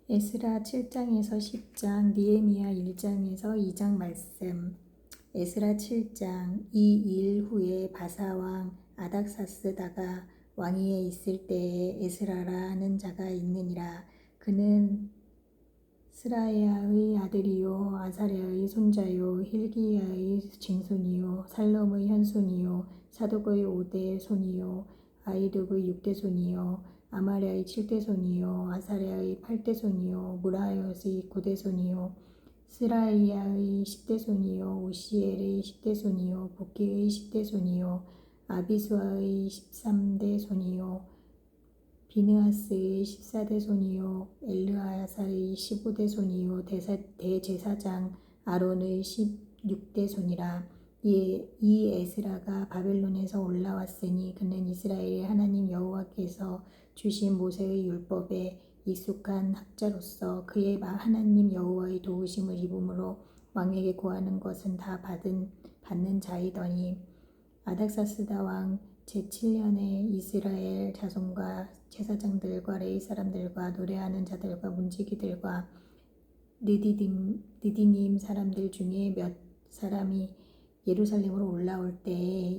에스라 7장에서 10장, 느헤미야 1장에서 2장 말씀. 에스라 7장. 이 일 후에 바사왕 아닥사스다가 왕위에 있을 때에 에스라라 하는 자가 있느니라. 그는 스라야의 아들이요 아사랴의 손자요 힐기야의 증손이요 살롬의 현손이요 사독의 5대 손이요 아이둑의 6대 손이요 아마랴의 7대 손이요 아사랴의 8대 손이요 무라요의 9대 손이요 스라이야의 10대 손이요 우시엘의 10대 손이요 복기의 10대 손이요 아비수아의 13대 손이요 비느하스의 14대 손이요 엘르아살의 15대 손이요 대제사장 아론의 16대 손이라. 이 에스라가 바벨론에서 올라왔으니 그는 이스라엘의 하나님 여호와께서 주신 모세의 율법에 익숙한 학자로서 그의 하나님 여호와의 도우심을 입음으로 왕에게 구하는 것은 다 받는 자이더니 아닥사스다 왕 제7년에 이스라엘 자손과 제사장들과 레위 사람들과 노래하는 자들과 문지기들과 느디님 사람들 중에 몇 사람이 예루살렘으로 올라올 때에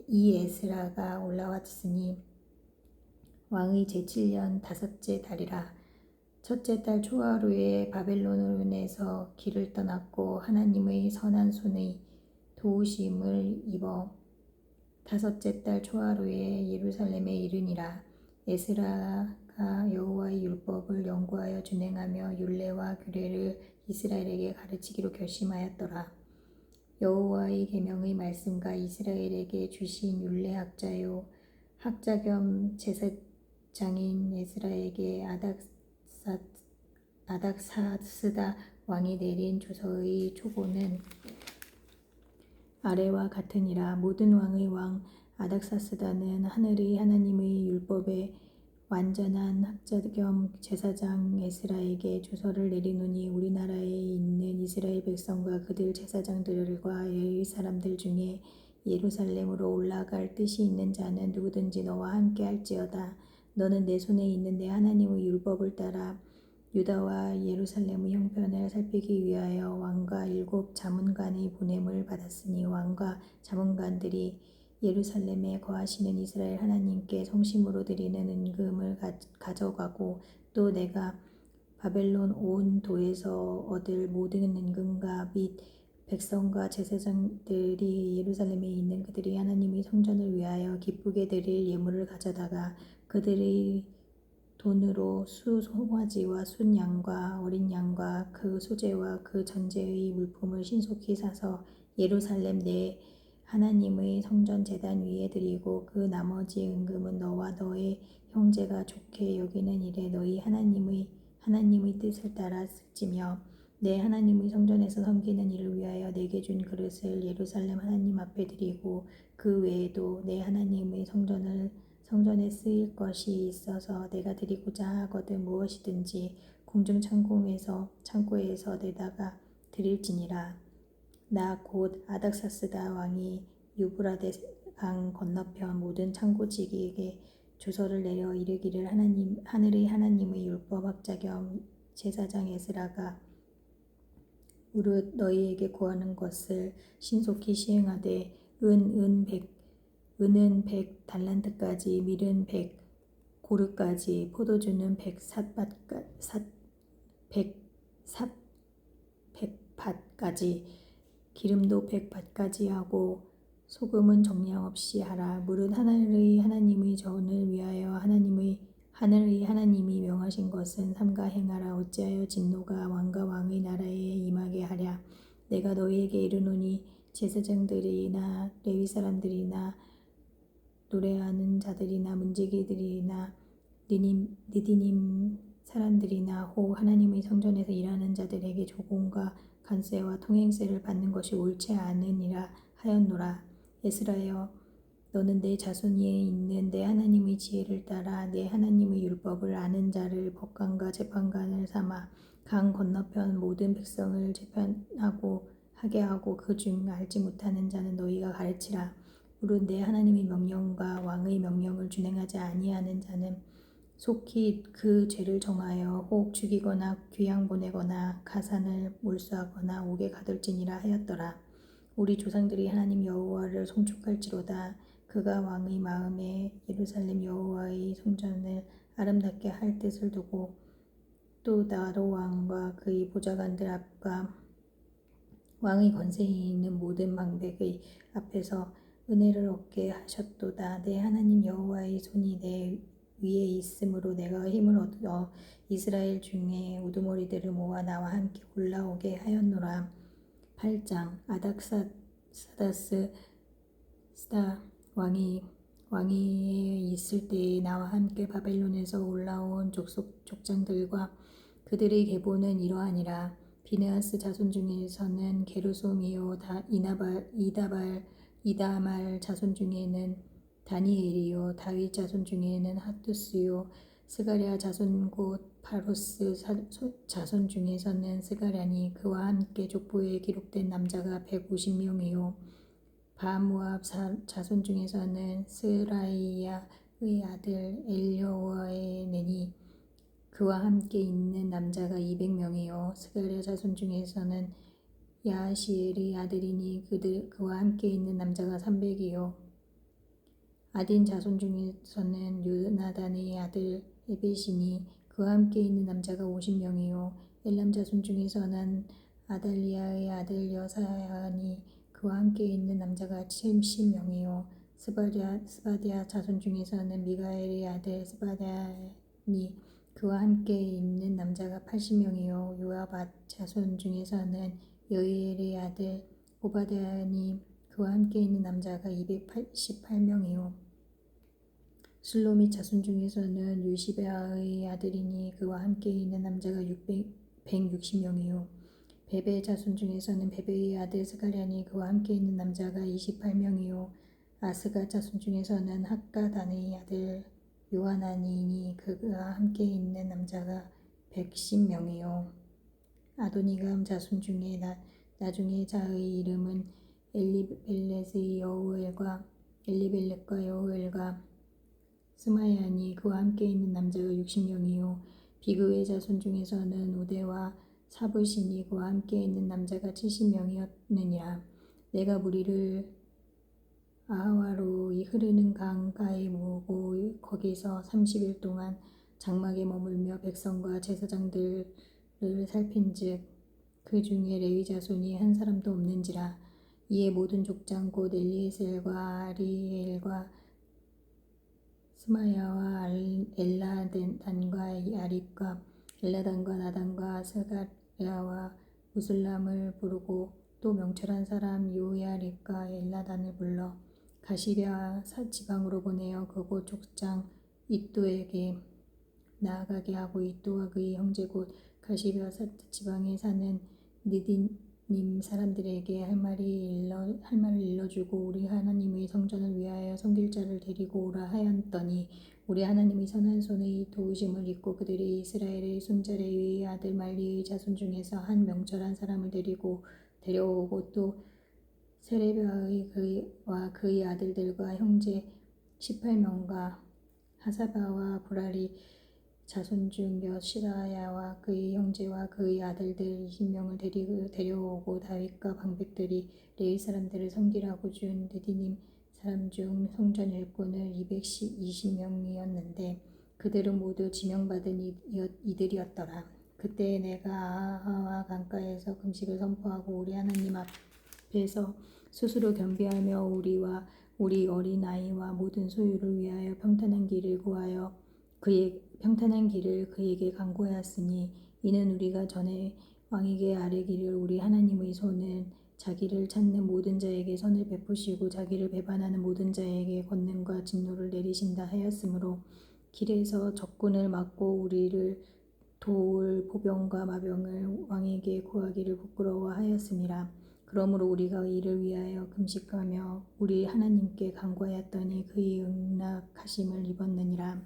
이 에스라가 올라왔으니 왕의 제7년 다섯째 달이라. 첫째 달 초하루에 바벨론에서 길을 떠났고 하나님의 선한 손의 도우심을 입어 다섯째 달 초하루에 예루살렘에 이르니라. 에스라가 여호와의 율법을 연구하여 준행하며 율례와 규례를 이스라엘에게 가르치기로 결심하였더라. 여호와의 계명의 말씀과 이스라엘에게 주신 율례학자요 학자 겸 제사장인 에스라에게 아닥사스다 왕이 내린 조서의 초고는 아래와 같으니라. 모든 왕의 왕 아닥사스다는 하늘의 하나님의 율법에 완전한 학자 겸 제사장 에스라에게 조서를 내리노니 우리나라에 있는 이스라엘 백성과 그들 제사장들과 레위 사람들 중에 예루살렘으로 올라갈 뜻이 있는 자는 누구든지 너와 함께 할지어다. 너는 내 손에 있는 내 하나님의 율법을 따라 유다와 예루살렘의 형편을 살피기 위하여 왕과 7 자문관의 보냄을 받았으니 왕과 자문관들이 예루살렘에 거하시는 이스라엘 하나님께 성심으로 드리는 은금을 가져가고 또 내가 바벨론 온 도에서 얻을 모든 은금과 및 백성과 제사장들이 예루살렘에 있는 그들이 하나님의 성전을 위하여 기쁘게 드릴 예물을 가져다가 그들의 돈으로 송아지와 순 양과 어린 양과 그 소재와 그 전제의 물품을 신속히 사서 예루살렘 내 하나님의 성전 제단 위에 드리고 그 나머지 은금은 너와 너의 형제가 좋게 여기는 일에 너희 하나님의 뜻을 따라 쓸지며 내 하나님의 성전에서 섬기는 일을 위하여 내게 준 그릇을 예루살렘 하나님 앞에 드리고 그 외에도 내 하나님의 성전에 쓰일 것이 있어서 내가 드리고자 하거든 무엇이든지 궁중 창고에서 내다가 드릴지니라. 나 곧 아닥사스다 왕이 유브라데 강 건너편 모든 창고지기에게 조서를 내려 이르기를 하늘의 하나님의 율법 학자 겸 제사장 에스라가 무릇 너희에게 구하는 것을 신속히 시행하되 은은 100 달란트까지 밀은 100 고르까지 포도주는 100 삿밭까지 기름도 100밭까지 하고 소금은 정량 없이 하라. 무릇 하늘의 하나님의 전을 위하여 하늘의 하나님이 명하신 것은 삼가 행하라. 어찌하여 진노가 왕과 왕의 나라에 임하게 하랴. 내가 너희에게 이르노니 제사장들이나 레위 사람들이나 노래하는 자들이나 문지기들이나 느디님 사람들이나 혹 하나님의 성전에서 일하는 자들에게 조공과 관세와 통행세를 받는 것이 옳지 않으니라 하였노라. 에스라여, 너는 내 자손 위에 있는 내 하나님의 지혜를 따라 내 하나님의 율법을 아는 자를 법관과 재판관을 삼아 강 건너편 모든 백성을 재판하게 하고 그중 알지 못하는 자는 너희가 가르치라. 무릇 내 하나님의 명령과 왕의 명령을 준행하지 아니하는 자는 속히 그 죄를 정하여 혹 죽이거나 귀양 보내거나 가산을 몰수하거나 옥에 가둘지니라 하였더라. 우리 조상들이 하나님 여호와를 송축할지로다. 그가 왕의 마음에 예루살렘 여호와의 성전을 아름답게 할 뜻을 두고 또 나로 왕과 그의 보좌관들 앞과 왕의 권세에 있는 모든 방백의 앞에서 은혜를 얻게 하셨도다. 내 하나님 여호와의 손이 내 위에 있으므로 내가 힘을 얻어 이스라엘 중에 우두머리들을 모아 나와 함께 올라오게 하였노라. 8장 아닥사다스 스다 왕이 있을 때에 나와 함께 바벨론에서 올라온 족장들과 그들의 계보는 이러하니라. 비느하스 자손 중에서는 게르솜이요 이다말 자손 중에는 다니엘이요 다윗 자손 중에는 핫투스요 스가랴 자손 곧 파로스 자손 중에서는 스가랴니 그와 함께 족보에 기록된 남자가 150명이요 바모압 자손 중에서는 스라이야의 아들 엘여와에네니 그와 함께 있는 남자가 200명이요 스가랴 자손 중에서는 야시엘의 아들이니 그와 함께 있는 남자가 300이요 아딘 자손 중에서는 요나단의 아들 에벳이니 그와 함께 있는 남자가 50명이요 엘람 자손 중에서는 아달리아의 아들 여사야니 그와 함께 있는 남자가 70명이요 스바디아 자손 중에서는 미가엘의 아들 스바디아니 그와 함께 있는 남자가 80명이요 요아밧 자손 중에서는 여이엘의 아들 오바댜니 그와 함께 있는 남자가 288명이요 슬로밋 자손 중에서는 유시베아의 아들이니 그와 함께 있는 남자가 160명이요 베베 자손 중에서는 베베의 아들 스가랴니 그와 함께 있는 남자가 28명이요 아스가 자손 중에서는 학가단의 아들 요하나니니 그와 함께 있는 남자가 110명이요 아도니감 자손 중에 나중에 자의 이름은 엘리벨렛과 여우엘과 스마야니 그와 함께 있는 남자가 60명이요 비그의 자손 중에서는 우대와 사부시니 그와 함께 있는 남자가 70명이었느니라. 내가 무리를 아하와로 흐르는 강가에 모으고 거기서 30일 동안 장막에 머물며 백성과 제사장들을 살핀즉 그 중에 레위 자손이 한 사람도 없는지라. 이에 모든 족장 곧 엘리에셀과 아리엘과 스마야와 엘라단과 야립과 엘라단과 나단과 스가랴와 무슬람을 부르고 또 명철한 사람 요야립과 엘라단을 불러 가시랴 지방으로 보내어 그곳 족장 이또에게 나아가게 하고 이또와 그의 형제 곧 가시랴 지방에 사는 느디님 사람들에게 할 말을 일러주고 우리 하나님의 성전을 위하여 섬길 자를 데리고 오라 하였더니 우리 하나님의 선한 손의 도우심을 입고 그들이 이스라엘의 손자레위의 아들 말리의 자손 중에서 한 명철한 사람을 데려오고 또 세레비아의 그와 그의 아들들과 형제 18명과 하사바와 브라리 자손 중 여시라야와 그의 형제와 그의 아들들 20명을 데려오고 다윗과 방백들이 레위 사람들을 섬기라고 준 느디님 사람 중 성전 일꾼을 220명이었는데 그들은 모두 지명받은 이들이었더라. 그때 내가 아하와 강가에서 금식을 선포하고 우리 하나님 앞에서 스스로 겸비하며 우리와 우리 어린 아이와 모든 소유를 위하여 평탄한 길을 그에게 간구하였으니 이는 우리가 전에 왕에게 아뢰기를 우리 하나님의 손은 자기를 찾는 모든 자에게 선을 베푸시고 자기를 배반하는 모든 자에게 권능과 진노를 내리신다 하였으므로 길에서 적군을 막고 우리를 도울 보병과 마병을 왕에게 구하기를 부끄러워하였음이라. 그러므로 우리가 이를 위하여 금식하며 우리 하나님께 간구하였더니 그의 응낙하심을 입었느니라.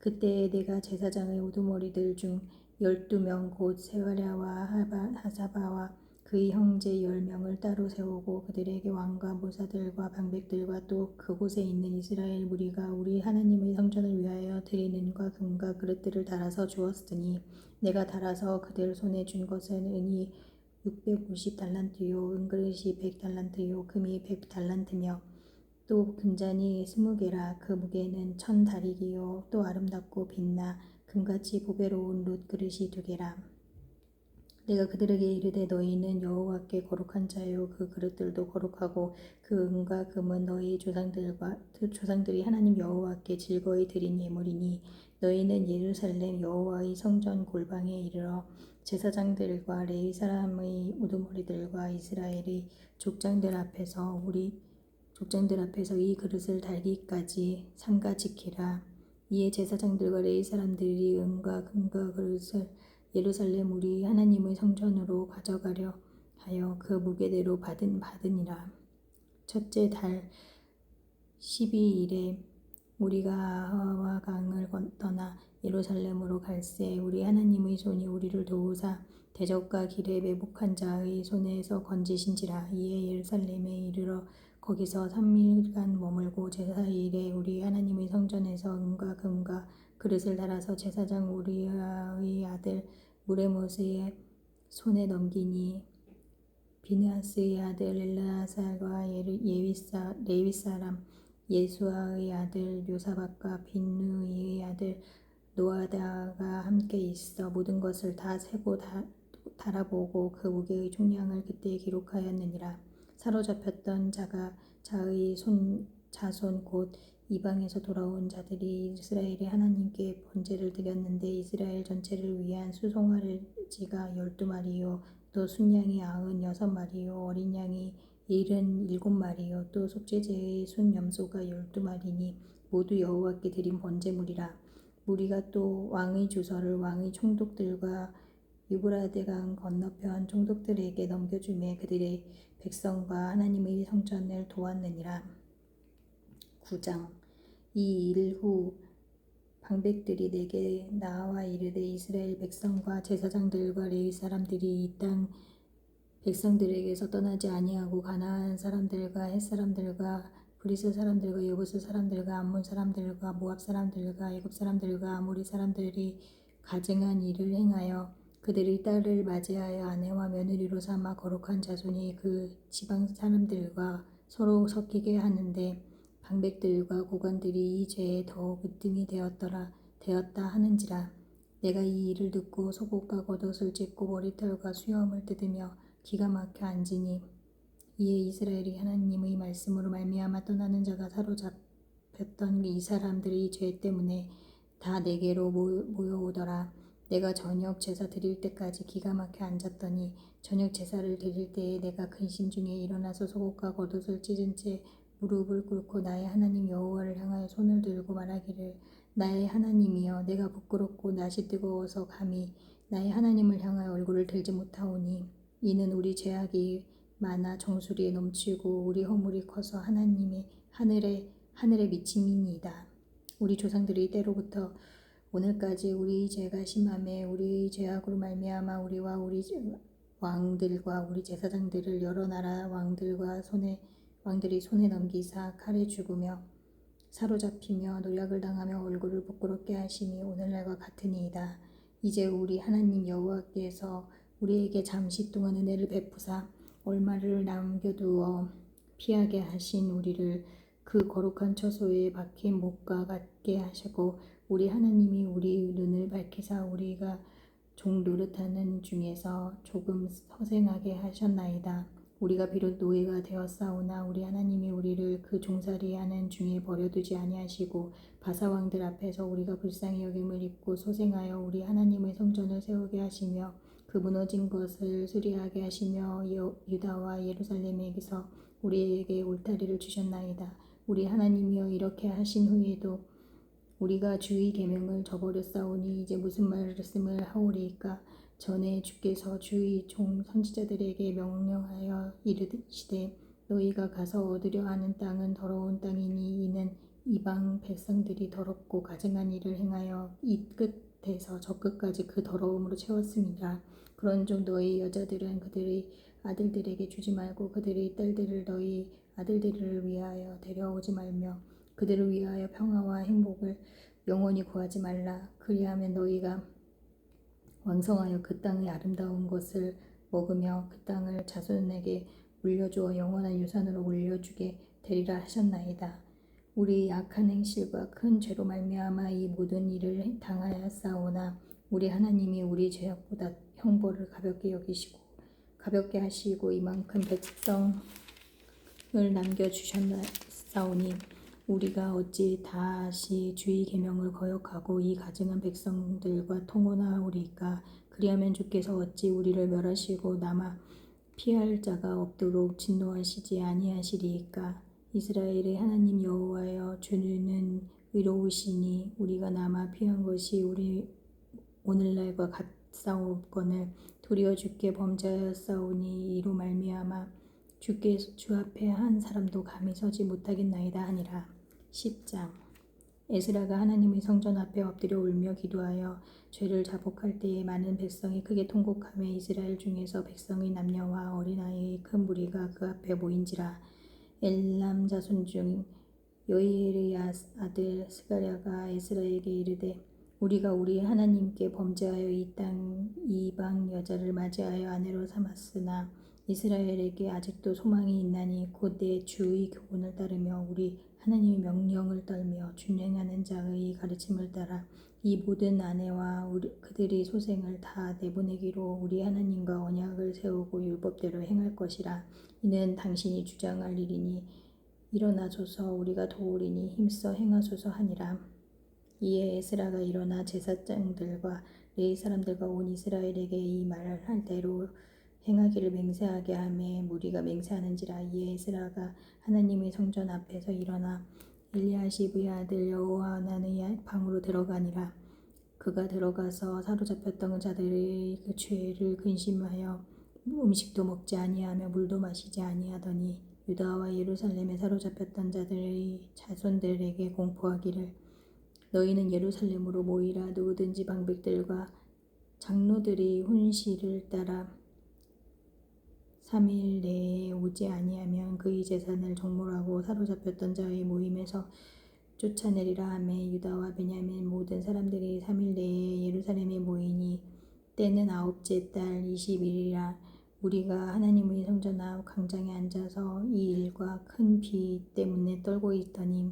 그때에 내가 제사장의 우두머리들 중 12명 곧 스가랴와 하사바와 그의 형제 10명을 따로 세우고 그들에게 왕과 모사들과 방백들과 또 그곳에 있는 이스라엘 무리가 우리 하나님의 성전을 위하여 드리는과 금과 그릇들을 달아서 주었으니 내가 달아서 그들 손에 준 것은 은이 650달란트요 은그릇이 100달란트요 금이 100달란트며 또 금잔이 20개라 그 무게는 1000다리기요 또 아름답고 빛나 금같이 보배로운 룻 그릇이 2개라. 내가 그들에게 이르되 너희는 여호와께 거룩한 자요 그 그릇들도 거룩하고 그 은과 금은 너희 조상들이 하나님 여호와께 즐거이 드린 예물이니 너희는 예루살렘 여호와의 성전 골방에 이르러 제사장들과 레위 사람의 우두머리들과 이스라엘의 족장들 앞에서 이 그릇을 달기까지 삼가 지키라. 이에 제사장들과 레위 사람들이 은과 금과 그릇을 예루살렘 우리 하나님의 성전으로 가져가려 하여 그 무게대로 받으니라. 첫째 달 12일에 우리가 아하와 강을 떠나 예루살렘으로 갈새 우리 하나님의 손이 우리를 도우사 대적과 길에 매복한 자의 손에서 건지신지라. 이에 예루살렘에 이르러 거기서 3일간 머물고 제4일에 우리 하나님의 성전에서 은과 금과 그릇을 달아서 제사장 우리아의 아들 무레모스의 손에 넘기니 비느하스의 아들 엘르아살과 레위 사람 예수아의 아들 요사박과 빈누이의 아들 노아다가 함께 있어 모든 것을 다 세고 달아보고 그 무게의 총량을 그때 기록하였느니라. 사로잡혔던 자의 자손 곧 이방에서 돌아온 자들이 이스라엘의 하나님께 번제를 드렸는데 이스라엘 전체를 위한 수송아지가 12마리요 또 순양이 96마리요 어린 양이 77마리요 또 속죄제의 순염소가 12마리니 모두 여호와께 드린 번제물이라. 무리가 또 왕의 주서를 왕의 총독들과 유브라데강 건너편 총독들에게 넘겨주매 그들의 백성과 하나님의 성전을 도왔느니라. 9장. 이 일 후 방백들이 내게 나와 이르되 이스라엘 백성과 제사장들과 레위 사람들이 이 땅 백성들에게서 떠나지 아니하고 가나안 사람들과 헷 사람들과 브리스 사람들과 여부스 사람들과 암몬 사람들과 모압 사람들과 애굽 사람들과 아모리 사람들이 가증한 일을 행하여 그들의 딸을 맞이하여 아내와 며느리로 삼아 거룩한 자손이 그 지방 사람들과 서로 섞이게 하는데 방백들과 고관들이 이 죄에 더욱 으뜸이 되었다 하는지라. 내가 이 일을 듣고 속옷과 겉옷을 찢고 머리털과 수염을 뜯으며 기가 막혀 앉으니 이에 이스라엘이 하나님의 말씀으로 말미암아 떠나는 자가 사로잡혔던 이 사람들의 죄 때문에 다 내게로 모여오더라. 내가 저녁 제사 드릴 때까지 기가 막혀 앉았더니 저녁 제사를 드릴 때에 내가 근심 중에 일어나서 속옷과 겉옷을 찢은 채 무릎을 꿇고 나의 하나님 여호와를 향하여 손을 들고 말하기를 나의 하나님이여 내가 부끄럽고 낯이 뜨거워서 감히 나의 하나님을 향하여 얼굴을 들지 못하오니 이는 우리 죄악이 많아 정수리에 넘치고 우리 허물이 커서 하늘에 미침이니이다. 우리 조상들이 때로부터 오늘까지 우리의 죄가 심하매 우리의 죄악으로 말미암아 우리와 우리 왕들과 우리 제사장들을 여러 나라 왕들이 손에 넘기사 칼에 죽으며 사로잡히며 노략을 당하며 얼굴을 부끄럽게 하심이 오늘날과 같으니이다. 이제 우리 하나님 여호와께서 우리에게 잠시 동안 은혜를 베푸사 얼마를 남겨두어 피하게 하신 우리를 그 거룩한 처소에 박힌 못과 같게 하시고 우리 하나님이 우리 눈을 밝히사 우리가 종 노릇하는 중에서 조금 서생하게 하셨나이다. 우리가 비록 노예가 되었사오나 우리 하나님이 우리를 그 종살이하는 중에 버려두지 아니하시고 바사왕들 앞에서 우리가 불쌍히 여김을 입고 소생하여 우리 하나님의 성전을 세우게 하시며 그 무너진 것을 수리하게 하시며 유다와 예루살렘에게서 우리에게 울타리를 주셨나이다. 우리 하나님이여 이렇게 하신 후에도 우리가 주의 계명을 저버렸사오니 이제 무슨 말씀을 하오리이까. 전에 주께서 주의 종 선지자들에게 명령하여 이르시되 너희가 가서 얻으려 하는 땅은 더러운 땅이니 이는 이방 백성들이 더럽고 가증한 일을 행하여 이 끝에서 저 끝까지 그 더러움으로 채웠습니다. 그런즉 너희 여자들은 그들의 아들들에게 주지 말고 그들의 딸들을 너희 아들들을 위하여 데려오지 말며 그들을 위하여 평화와 행복을 영원히 구하지 말라. 그리하면 너희가 왕성하여 그 땅의 아름다운 것을 먹으며 그 땅을 자손에게 물려주어 영원한 유산으로 물려주게 되리라 하셨나이다. 우리 악한 행실과 큰 죄로 말미암아 이 모든 일을 당하였사오나 우리 하나님이 우리 죄악보다 형벌을 가볍게 하시고 이만큼 백성을 남겨주셨사오니 우리가 어찌 다시 주의 계명을 거역하고 이 가증한 백성들과 통혼하오리까. 그리하면 주께서 어찌 우리를 멸하시고 남아 피할 자가 없도록 진노하시지 아니하시리이까. 이스라엘의 하나님 여호와여, 주는 의로우시니 우리가 남아 피한 것이 우리 오늘날과 같사오거늘 도리어 주께 범죄하였사오니 이로 말미암아 주께 주 앞에 한 사람도 감히 서지 못하겠나이다 하니라. 10장. 에스라가 하나님의 성전 앞에 엎드려 울며 기도하여 죄를 자복할 때에 많은 백성이 크게 통곡하며 이스라엘 중에서 백성의 남녀와 어린아이의 큰 무리가 그 앞에 모인지라. 엘람 자손 중 여이엘의 아들 스가랴가 에스라에게 이르되 우리가 우리 하나님께 범죄하여 이 땅 이방 여자를 맞이하여 아내로 삼았으나 이스라엘에게 아직도 소망이 있나니 곧 내 주의 교훈을 따르며 우리 하나님의 명령을 떨며 준행하는 자의 가르침을 따라 이 모든 아내와 그들의 소생을 다 내보내기로 우리 하나님과 언약을 세우고 율법대로 행할 것이라. 이는 당신이 주장할 일이니 일어나소서 우리가 도우리니 힘써 행하소서 하니라. 이에 에스라가 일어나 제사장들과 레위 사람들과 온 이스라엘에게 이 말을 할 대로 행하기를 맹세하게 하매 무리가 맹세하는지라. 이에 에스라가 하나님의 성전 앞에서 일어나 엘리야십의 아들 여호하난의 방으로 들어가니라. 그가 들어가서 사로잡혔던 자들의 그 죄를 근심하여 음식도 먹지 아니하며 물도 마시지 아니하더니 유다와 예루살렘에 사로잡혔던 자들의 자손들에게 공포하기를 너희는 예루살렘으로 모이라. 누구든지 방백들과 장로들이 훈시를 따라 3일 내에 오지 아니하면 그의 재산을 정몰하고 사로잡혔던 자의 모임에서 쫓아내리라 하매 유다와 베냐민 모든 사람들이 3일 내에 예루살렘에 모이니 때는 9째 달 20일이라. 우리가 하나님의 성전 앞 광장에 앉아서 이 일과 큰 비 때문에 떨고 있더니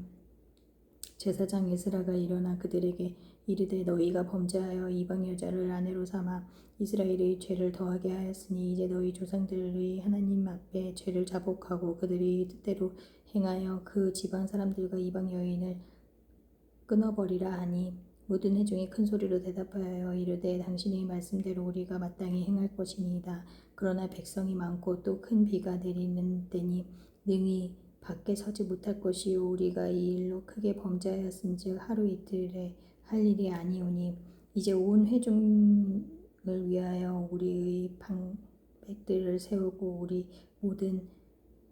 제사장 에스라가 일어나 그들에게 이르되 너희가 범죄하여 이방 여자를 아내로 삼아 이스라엘의 죄를 더하게 하였으니 이제 너희 조상들의 하나님 앞에 죄를 자복하고 그들의 뜻대로 행하여 그 지방 사람들과 이방 여인을 끊어버리라 하니 모든 회중이 큰 소리로 대답하여 이르되 당신의 말씀대로 우리가 마땅히 행할 것이니이다. 그러나 백성이 많고 또 큰 비가 내리는 때니 능히 밖에 서지 못할 것이요 우리가 이 일로 크게 범죄하였은즉 하루 이틀에 할 일이 아니오니 이제 온 회중을 위하여 우리의 방백들을 세우고 우리 모든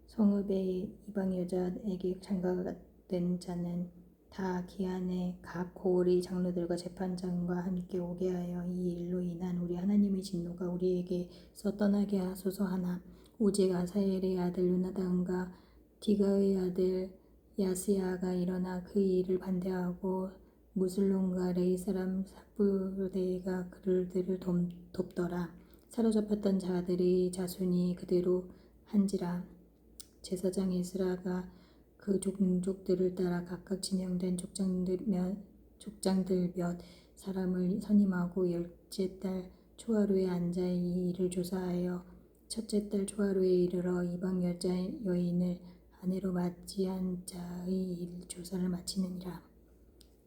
성읍의 이방 여자에게 장가된 자는 다 기한에 각 고을의 장로들과 재판장과 함께 오게 하여 이 일로 인한 우리 하나님의 진노가 우리에게서 떠나게 하소서 하나 오직 아사엘의 아들 요나단과 디가의 아들 야스야가 일어나 그 일을 반대하고 무슬론과 레이 사람 삽부대가 그들을 돕더라. 사로잡혔던 자들의 자손이 그대로 한지라. 제사장 에스라가 그 종족들을 따라 각각 지명된 족장들 몇 사람을 선임하고 10째 달 초하루에 앉아 이 일을 조사하여 첫째 달 초하루에 이르러 이방 여자 여인을 아내로 맞이한 자의 일 조사를 마치느니라.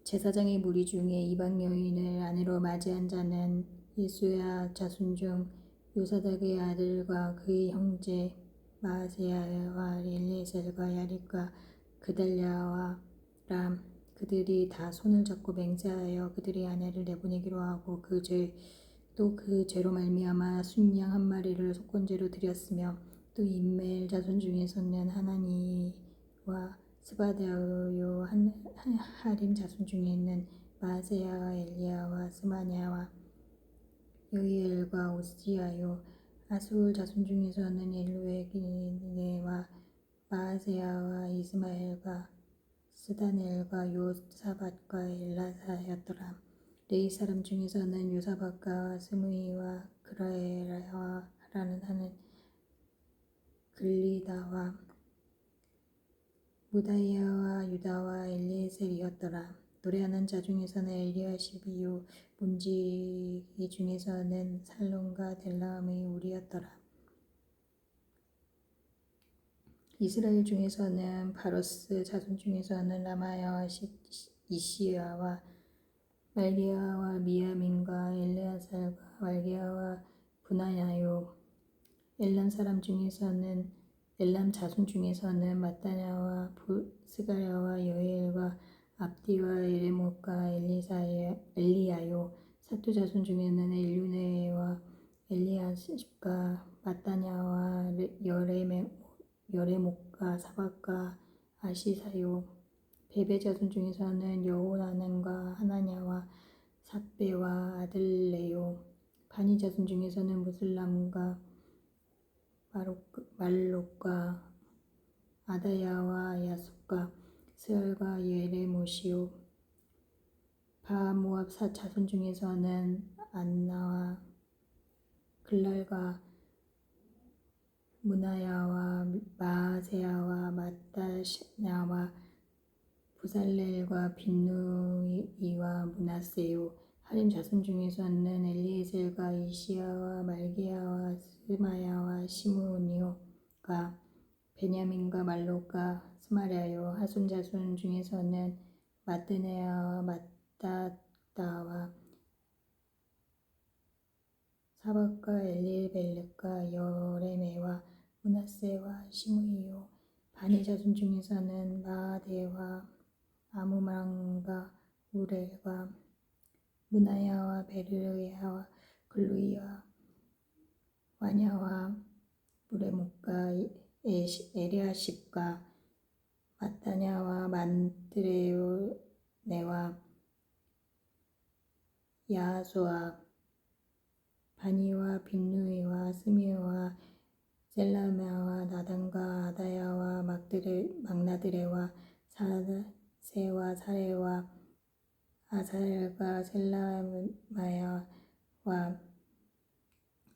제사장의 무리 중에 이방 여인을 아내로 맞이한 자는 예수야 자손 중 요사닥의 아들과 그의 형제 마아세야와 엘리에셀과 야립과 그달랴와 람 그들이 다 손을 잡고 맹세하여 그들의 아내를 내보내기로 하고 또 그 죄로 말미암아 순양 한 마리를 속건제로 드렸으며 또 임멜 자손 중에서는 하나니와 스바다요 하림 자손 중에는 마아세야와 엘리야와 스마냐와 여이엘과 오스지야요 아술 자손 중에서는 엘루에게와 마아세야와 이스마엘과 스다넬과 요사밧과 엘라사였더라. 레위 사람 중에서는 요사밧과 스무이와 그라엘라라는 하는 글리다와 무다이아와 유다와 엘리에셀이었더라. 노래하는 자 중에서는 엘리야십이요 문지기 중에서는 살론과 델람의 우리였더라. 이스라엘 중에서는 바로스 자손 중에서는 라마야와 이시야와 말기야와 미야민과 엘레아살과 말기야와 분하야요. 엘람 사람 중에서는 엘람 자손 중에서는 마따냐와 스가랴와 여엘과 압디와 에레못과 엘리야요. 사투 자손 중에는 엘류네와 엘리야십과 마따냐와 여레못과 사박과 아시사요. 베베 자손 중에서는 여호하난과 하나냐와 삭베와 아들레요. 바니 자손 중에서는 무슬람과 말록과 아다야와 야속과 스알과 예레모시요. 바모압 자손 중에서는 안나와 글랄과 무나야와 마아세야와 마따냐와 부살렐과 빈누이와 무나세요. 하림 자손 중에서는 엘리에셀과 이시야와 말기야와 스마야와 시므온이요가 베냐민과 말록과 스마랴요. 하손 자손 중에서는 마뜨네야와 마따다와 사박과 엘리벨렉과 여레메와 무나세와 시므이요. 바니 자손 중에서는 마아데와 아무망과 우렐과 무나야와 베르야와 글루이와 와냐와 무레목과 에리아십과 마따냐와 만드레네와 야하수와 바니와 빈누이와 스미와 셀라마와 나단과 아다야와 막나드레와 사세와 사레와 아사엘과 셀라마야와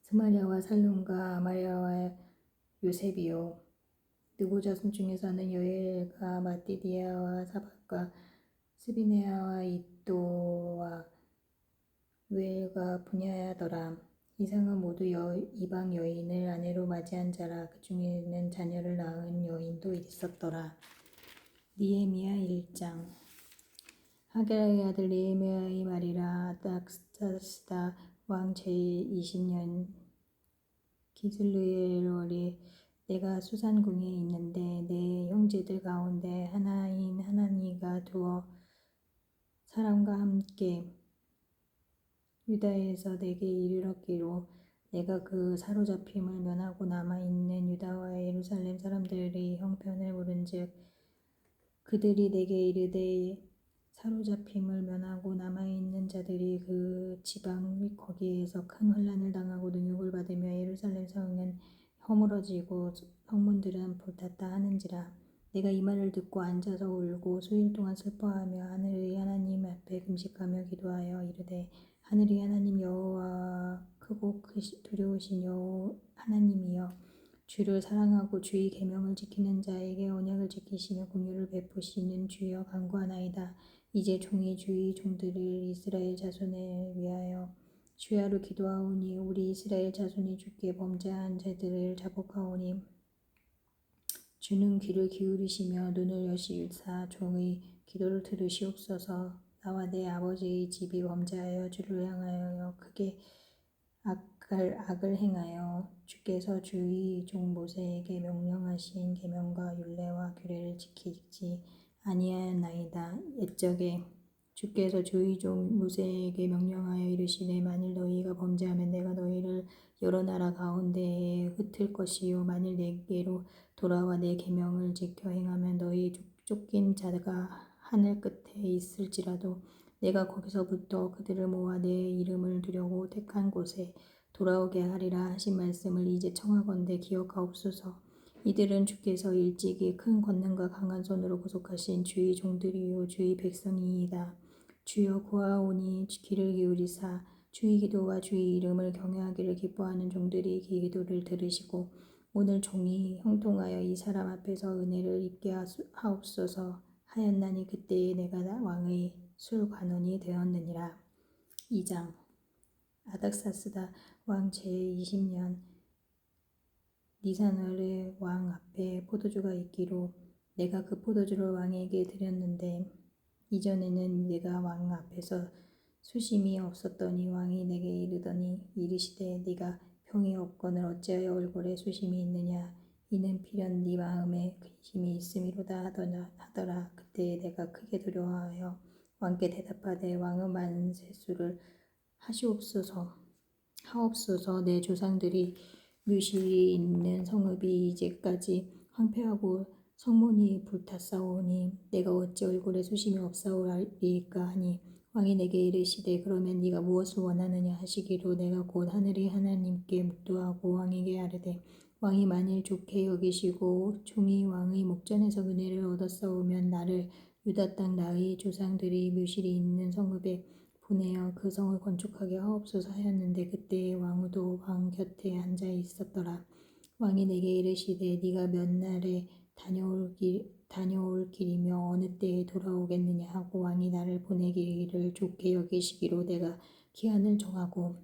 스마랴와 살룸과 아마랴와 요셉이요. 느보 자손 중에서는 여엘과 마띠디아와 사박과 스비네아와 이또와 우엘과 분야야더라. 이상은 모두 이방 여인을 아내로 맞이한 자라. 그 중에는 자녀를 낳은 여인도 있었더라. 니에미야 1장. 하게라의 아들 니에미야의 말이라. 아닥사스다 왕 제20년 기슬르엘월에 내가 수산궁에 있는데 내 형제들 가운데 하나인 하나니가 두어 사람과 함께 유다에서 내게 이르렀기로 내가 그 사로잡힘을 면하고 남아있는 유다와 예루살렘 사람들의 형편을 물은즉 그들이 내게 이르되 사로잡힘을 면하고 남아있는 자들이 그 지방 거기에서 큰 환난을 당하고 능욕을 받으며 예루살렘 성은 허물어지고 성문들은 불탔다 하는지라. 내가 이 말을 듣고 앉아서 울고 수일 동안 슬퍼하며 하늘의 하나님 앞에 금식하며 기도하여 이르되 하늘의 하나님 여호와 크고 두려우신 하나님이여 주를 사랑하고 주의 계명을 지키는 자에게 언약을 지키시며 긍휼을 베푸시는 주여 간구하나이다. 이제 종이 주의 종들을 이스라엘 자손을 위하여 주야로 기도하오니 우리 이스라엘 자손이 주께 범죄한 자들을 자복하오니 주는 귀를 기울이시며 눈을 여시사 종의 기도를 들으시옵소서. 나와 내 아버지의 집이 범죄하여 주를 향하여 크게 악을 행하여 주께서 주의 종 모세에게 명령하신 계명과 율례와 규례를 지키지 아니하였나이다. 옛적에 주께서 주의 종 모세에게 명령하여 이르시되 만일 너희가 범죄하면 내가 너희를 여러 나라 가운데에 흩을 것이요 만일 내게로 돌아와 내 계명을 지켜 행하면 너희 쫓긴 자가 하늘 끝에 있을지라도 내가 거기서부터 그들을 모아 내 이름을 두려고 택한 곳에 돌아오게 하리라 하신 말씀을 이제 청하건대 기억하옵소서. 이들은 주께서 일찍이 큰 권능과 강한 손으로 구속하신 주의 종들이요 주의 백성이이다. 주여 구하오니 귀를 기울이사 주의 기도와 주의 이름을 경외하기를 기뻐하는 종들이 기도를 들으시고 오늘 종이 형통하여 이 사람 앞에서 은혜를 입게 하옵소서 하였나니 그때에 내가 왕의 술관원이 되었느니라. 2장. 아닥사스다 왕 제20년 니산월의 왕 앞에 포도주가 있기로 내가 그 포도주를 왕에게 드렸는데 이전에는 내가 왕 앞에서 수심이 없었더니 왕이 내게 이르시되 네가 병이 없거늘 어찌하여 얼굴에 수심이 있느냐 이는 필연 네 마음에 근심이 있음이로다 하더라. 그때 내가 크게 두려워하여 왕께 대답하되 왕은 만세수를 하옵소서. 내 조상들이 묘실이 있는 성읍이 이제까지 황폐하고 성문이 불탔사오니 내가 어찌 얼굴에 수심이 없사오리까 하니 왕이 내게 이르시되 그러면 네가 무엇을 원하느냐 하시기로 내가 곧 하늘의 하나님께 묵도하고 왕에게 아뢰되 왕이 만일 좋게 여기시고 종이 왕의 목전에서 은혜를 얻었사오면 나를 유다 땅 나의 조상들이 묘실이 있는 성읍에 보내어 그 성을 건축하게 하옵소서 하였는데 그때에 왕후도 왕 곁에 앉아 있었더라. 왕이 내게 이르시되 네가 몇 날에 다녀올 길이며 어느 때에 돌아오겠느냐 하고 왕이 나를 보내기를 좋게 여기시기로 내가 기한을 정하고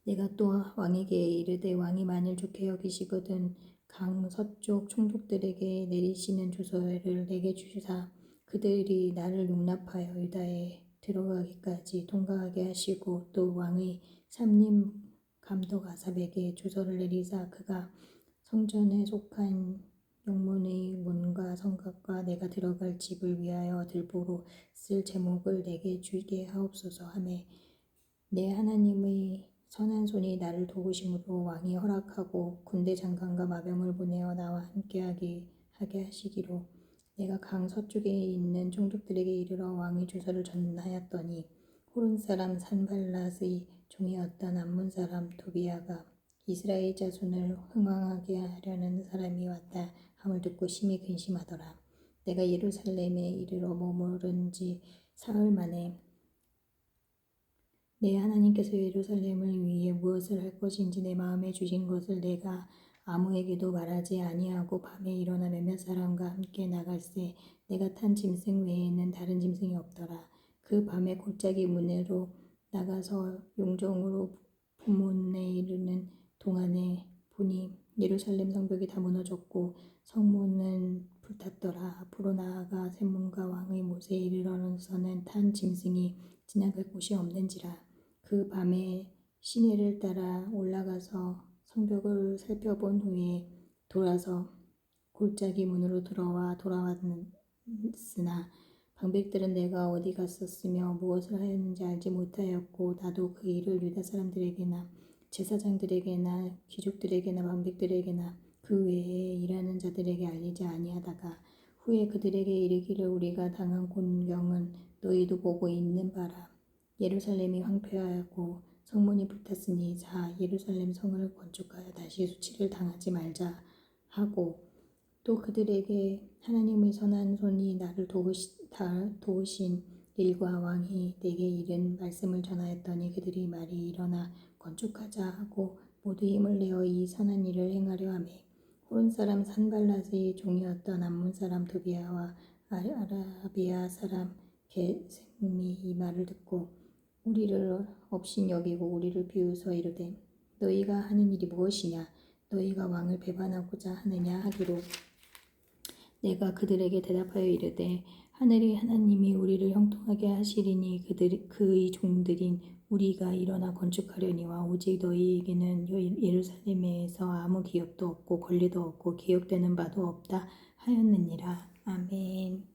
내가 또 왕에게 이르되 왕이 만일 좋게 여기시거든 강 서쪽 총독들에게 내리시는 조서를 내게 주시사 그들이 나를 용납하여 유다에 들어가기까지 통과하게 하시고 또 왕의 삼림 감독 아삽에게 조서를 내리사 그가 성전에 속한 영문의 문과 성곽과 내가 들어갈 집을 위하여 들보로 쓸 제목을 내게 주게 하옵소서 하매 내 하나님의 선한 손이 나를 도우심으로 왕이 허락하고 군대 장관과 마병을 보내어 나와 함께하게 하시기로 내가 강 서쪽에 있는 총독들에게 이르러 왕의 조서를 전하였더니 호른 사람 산발랏의 종이었던 암몬 사람 도비아가 이스라엘 자손을 흥왕하게 하려는 사람이 왔다 함을 듣고 심히 근심하더라. 내가 예루살렘에 이르러 머무른 지 사흘 만에 내 하나님께서 예루살렘을 위해 무엇을 할 것인지 내 마음에 주신 것을 내가 아무에게도 말하지 아니하고 밤에 일어나 몇몇 사람과 함께 나갈새 내가 탄 짐승 외에는 다른 짐승이 없더라. 그 밤에 골짜기 문으로 나가서 용정으로 부문에 이르는 동안에 보니 예루살렘 성벽이 다 무너졌고 성문은 불탔더라. 앞으로 나아가 샘문과 왕의 못에 이르러서는 탄 짐승이 지나갈 곳이 없는지라. 그 밤에 시내를 따라 올라가서 성벽을 살펴본 후에 돌아서 골짜기 문으로 돌아왔으나 방백들은 내가 어디 갔었으며 무엇을 하였는지 알지 못하였고 나도 그 일을 유다 사람들에게나 제사장들에게나 귀족들에게나 방백들에게나 그 외에 일하는 자들에게 알리지 아니하다가 후에 그들에게 이르기를 우리가 당한 곤경은 너희도 보고 있는 바라. 예루살렘이 황폐하고 성문이 불탔으니 자 예루살렘 성을 건축하여 다시 수치를 당하지 말자 하고 또 그들에게 하나님의 선한 손이 나를 도우신 일과 왕이 내게 이른 말씀을 전하였더니 그들이 말이 일어나 건축하자 하고 모두 힘을 내어 이 선한 일을 행하려 하매 호른 사람 산발랏의 종이었던 암몬 사람 도비아와 아라비아 사람 게셈이 이 말을 듣고 우리를 업신 여기고 우리를 비웃어 이르되 너희가 하는 일이 무엇이냐 너희가 왕을 배반하고자 하느냐 하기로 내가 그들에게 대답하여 이르되 하늘의 하나님이 우리를 형통하게 하시리니 그의 종들인 우리가 일어나 건축하려니와 오직 너희에게는 예루살렘에서 아무 기업도 없고 권리도 없고 기억되는 바도 없다 하였느니라. 아멘.